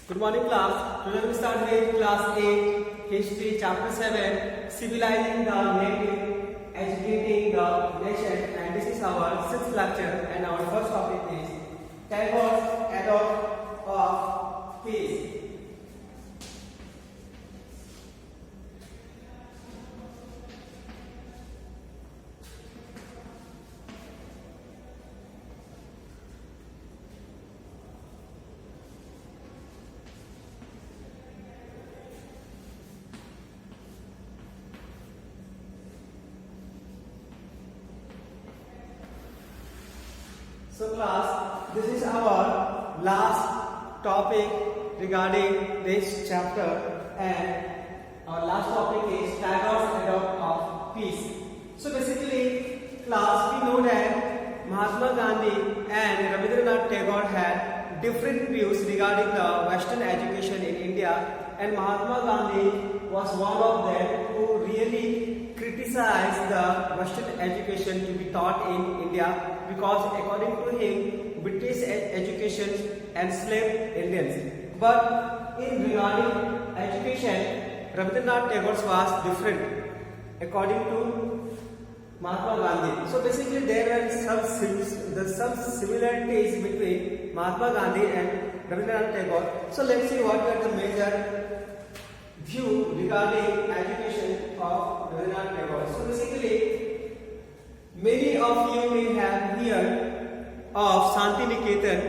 Good morning, class. Today we start with class 8, history, chapter 7, civilizing the native, educating the nation, and this is our sixth lecture. And our first topic is Tagore's Adopt of Peace. So class, this is our last topic regarding this chapter, and our last topic is Tagore's Adopt of Peace. So basically, class, we know that Mahatma Gandhi and Rabindranath Tagore had different views regarding the Western education in India, and Mahatma Gandhi was one of them who really criticized the Western education to be taught in India, because according to him, British education enslaved Indians. But in regarding education, Rabindranath Tagore was different according to Mahatma Gandhi. So basically there were some similarities between Mahatma Gandhi and Rabindranath Tagore. So let's see what are the major view regarding education of Rabindranath Tagore. So basically, many of you may have heard of Shantiniketan.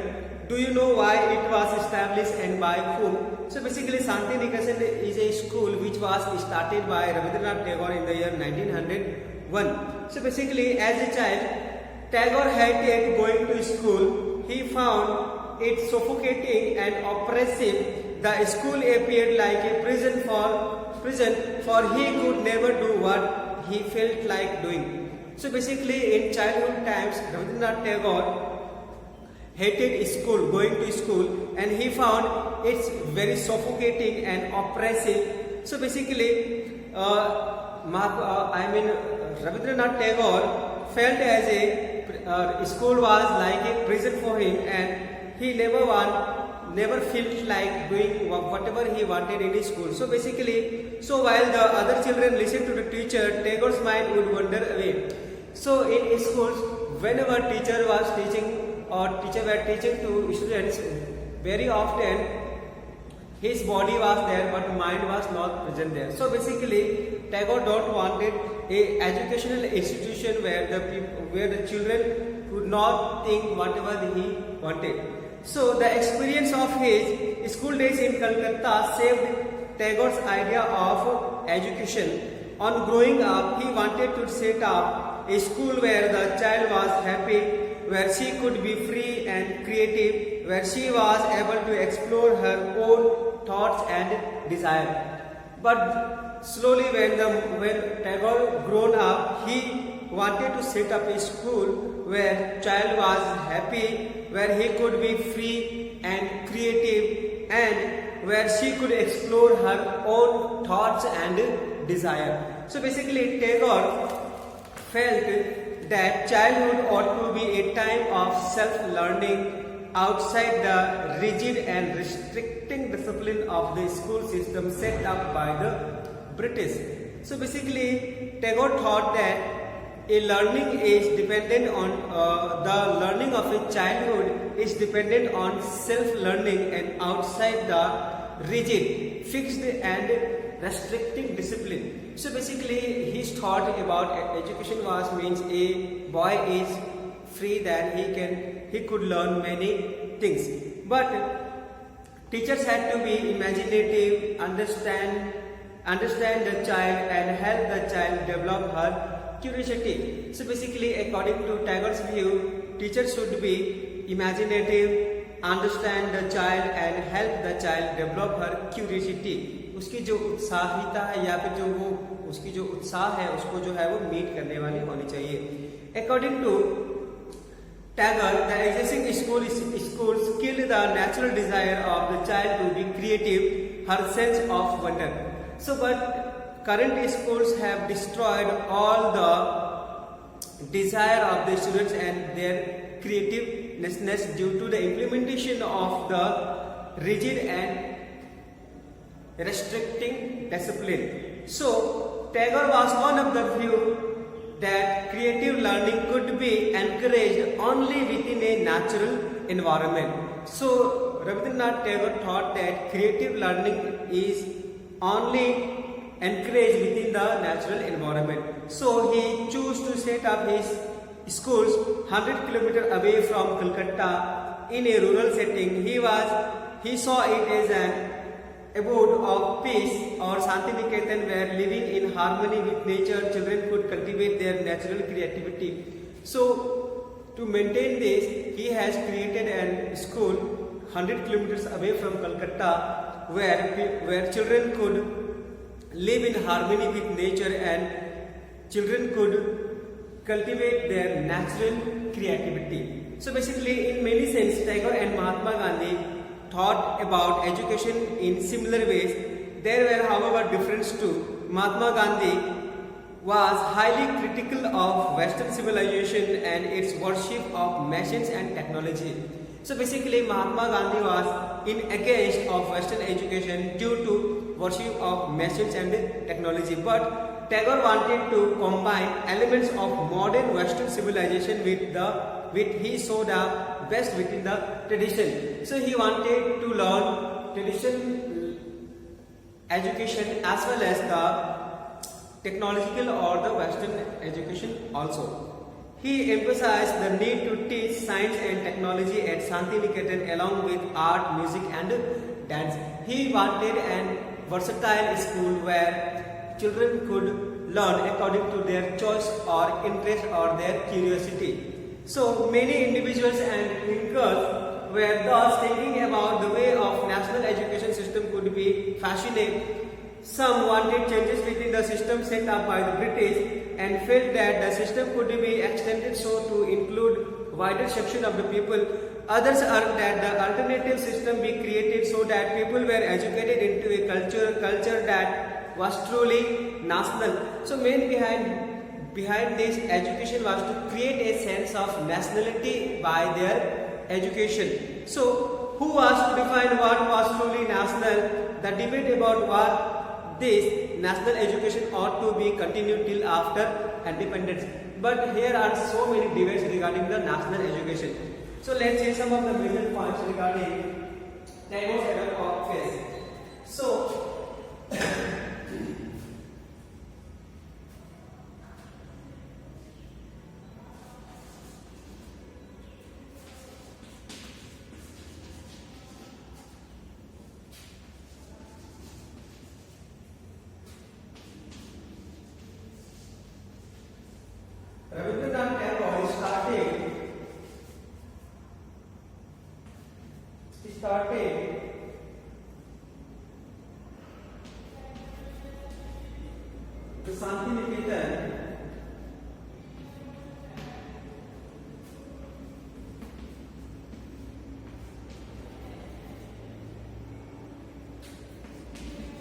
Do you know why it was established and by whom? So basically, Shantiniketan is a school which was started by Rabindranath Tagore in the year 1901. So basically, as a child, Tagore hated going to school. He found it suffocating and oppressive. The school appeared like a prison, for he could never do what he felt like doing. So basically, in childhood times, Rabindranath Tagore hated school, going to school, and he found it's very suffocating and oppressive. So basically, Rabindranath Tagore felt as a school was like a prison for him, and he never felt like doing whatever he wanted in his school. So basically, while the other children listened to the teacher, Tagore's mind would wander away. So in schools, whenever teacher was teaching or teacher were teaching to students, very often his body was there but mind was not present there. So basically, Tagore don't wanted a educational institution where the children could not think whatever he wanted. So the experience of his school days in Calcutta saved Tagore's idea of education. On growing up, he wanted to set up a school where the child was happy, where she could be free and creative, where she was able to explore her own thoughts and desire. But slowly, when Tagore grown up, he wanted to set up a school where child was happy, where he could be free and creative, and where she could explore her own thoughts and desire. So basically, Tagore felt that childhood ought to be a time of self-learning outside the rigid and restricting discipline of the school system set up by the British. So basically, Tagore thought that a learning is dependent on the learning of a childhood is dependent on self-learning and outside the rigid, fixed and restricting discipline. So basically, his thought about education means a boy is free, that he could learn many things. But teachers had to be imaginative, understand the child and help the child develop her curiosity. So basically, according to Tagore's view, teachers should be imaginative, understand the child and help the child develop her curiosity. उसकी जो उत्साहिता है या फिर उसकी जो उत्साह है उसको जो है वो मीट करने वाली होनी चाहिए. According to Tagore, the existing schools killed the natural desire of the child to be creative, her sense of wonder. So, but current schools have destroyed all the desire of the students and their creativeness due to the implementation of the rigid and restricting discipline. So Tagore was one of the few that creative learning could be encouraged only within a natural environment. So Rabindranath Tagore thought that creative learning is only encouraged within the natural environment. So he chose to set up his schools 100 kilometers away from Calcutta in a rural setting. He saw it as an abode of peace or Santiniketan, where living in harmony with nature, children could cultivate their natural creativity. So to maintain this, he has created a school 100 kilometers away from Calcutta where children could live in harmony with nature and children could cultivate their natural creativity. So basically, in many sense, Tagore and Mahatma Gandhi thought about education in similar ways. There were, however, differences too. Mahatma Gandhi was highly critical of Western civilization and its worship of machines and technology. So basically, Mahatma Gandhi was in against of Western education due to worship of machines and technology. But Tagore wanted to combine elements of modern Western civilization with he saw the best within the tradition. So he wanted to learn traditional education as well as the technological or the Western education also. He emphasized the need to teach science and technology at Santiniketan along with art, music and dance. He wanted an versatile school where children could learn according to their choice or interest or their curiosity. So many individuals and thinkers were thus thinking about the way of national education system could be fashioned. Some wanted changes within the system set up by the British and felt that the system could be extended so to include wider section of the people. Others urged that the alternative system be created so that people were educated into a culture that was truly national. So main behind this education was to create a sense of nationality by their education. So who was to define what was truly national? The debate about what this national education ought to be continued till after independence. But here are so many debates regarding the national education. So let's see some of the major points regarding Tagore's era of phase. So Rabindranath Tagore started the Santiniketan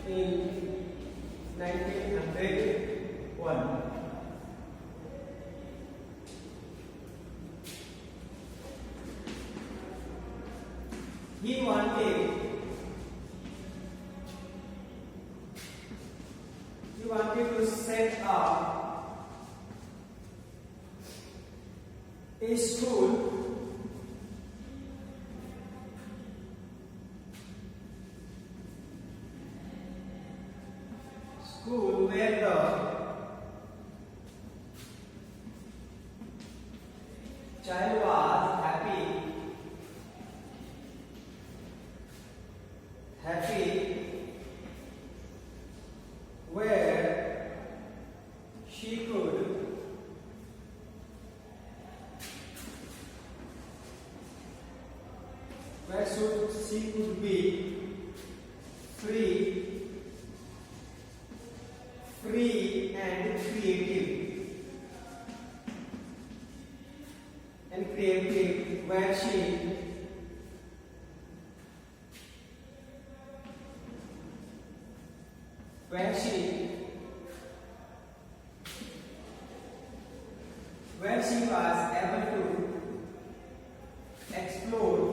in 1901. He wanted to set up a school where the child was happy, where she could be free and creative, where she was able to explore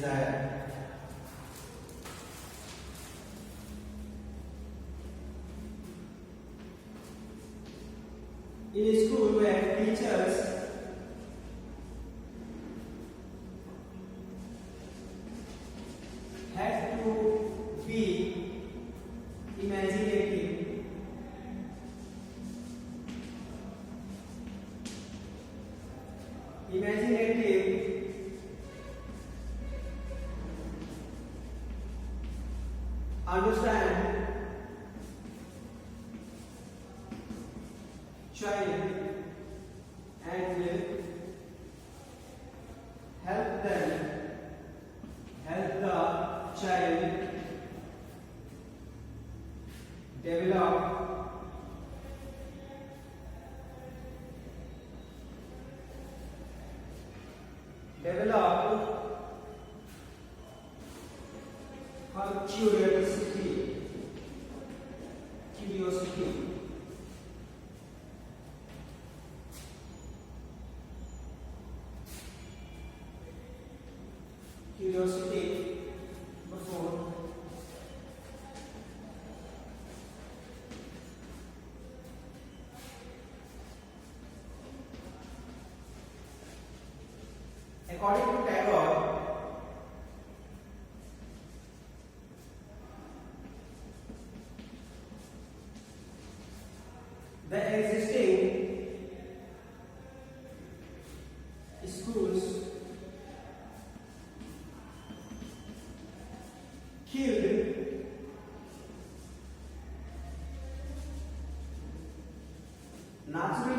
desire. In a school where teachers had to be imaginative, understand child and help the child develop her curiosity. Before according to Tagore, the existing schools killed natural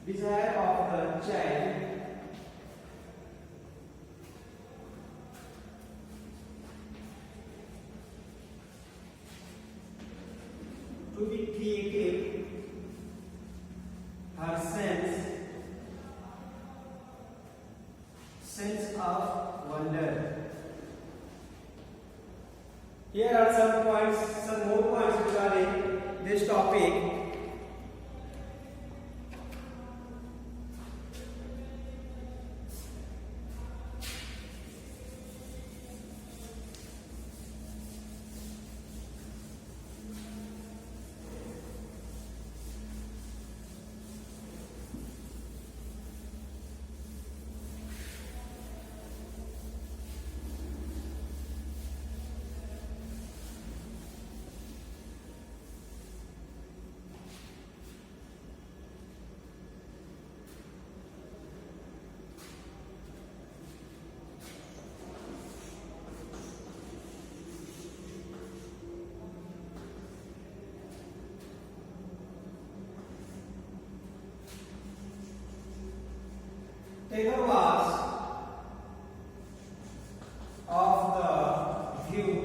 desire of the child to be creative, her sense of wonder. Here are some more points regarding this topic. Tagore was of the view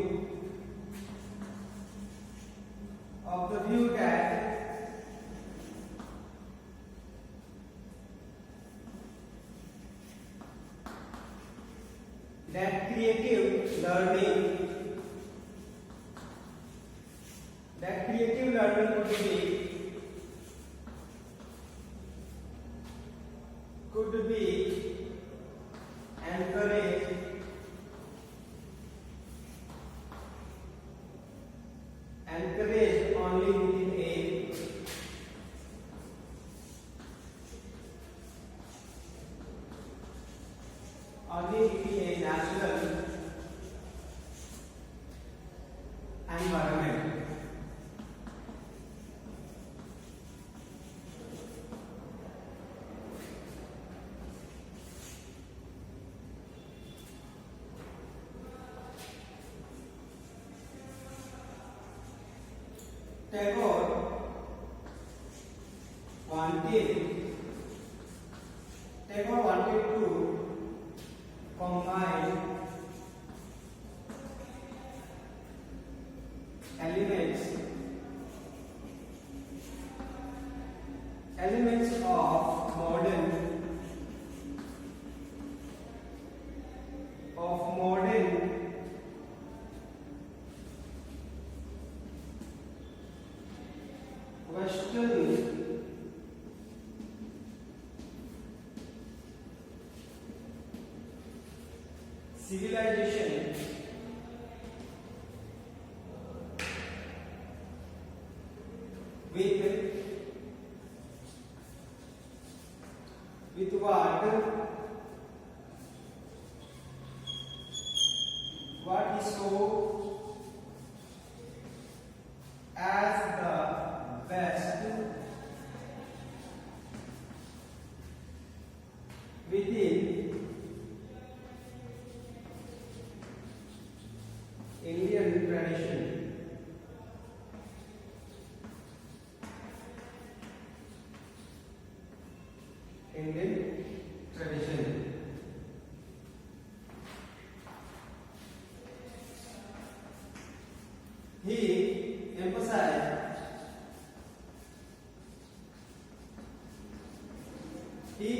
that creative learning could be encouraged only within a natural environment. Tagore wanted to combine elements of modern Western civilization with what he saw as the best within Indian tradition. Indian tradition. He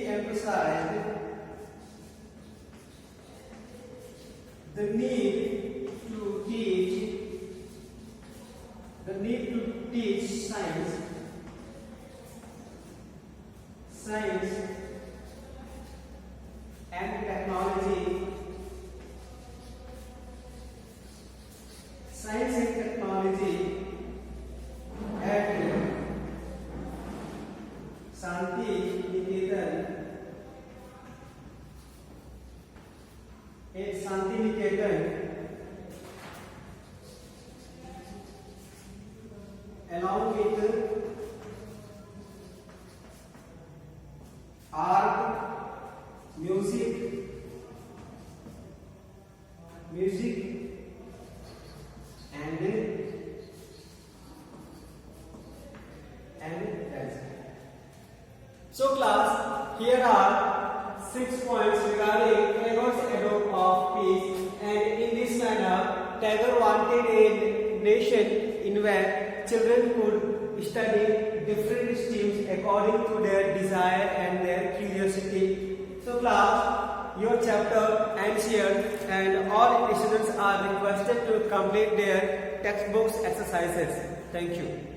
emphasized the need to teach science and technology at Shanti Niketan along with art, music and dance. So class, here are 6 points regarding Tagore's abode of peace, and in this manner Tagore wanted a nation in where children could study different streams according to their desire and their curiosity. So class, your chapter ends here, and all students are requested to complete their textbooks exercises. Thank you.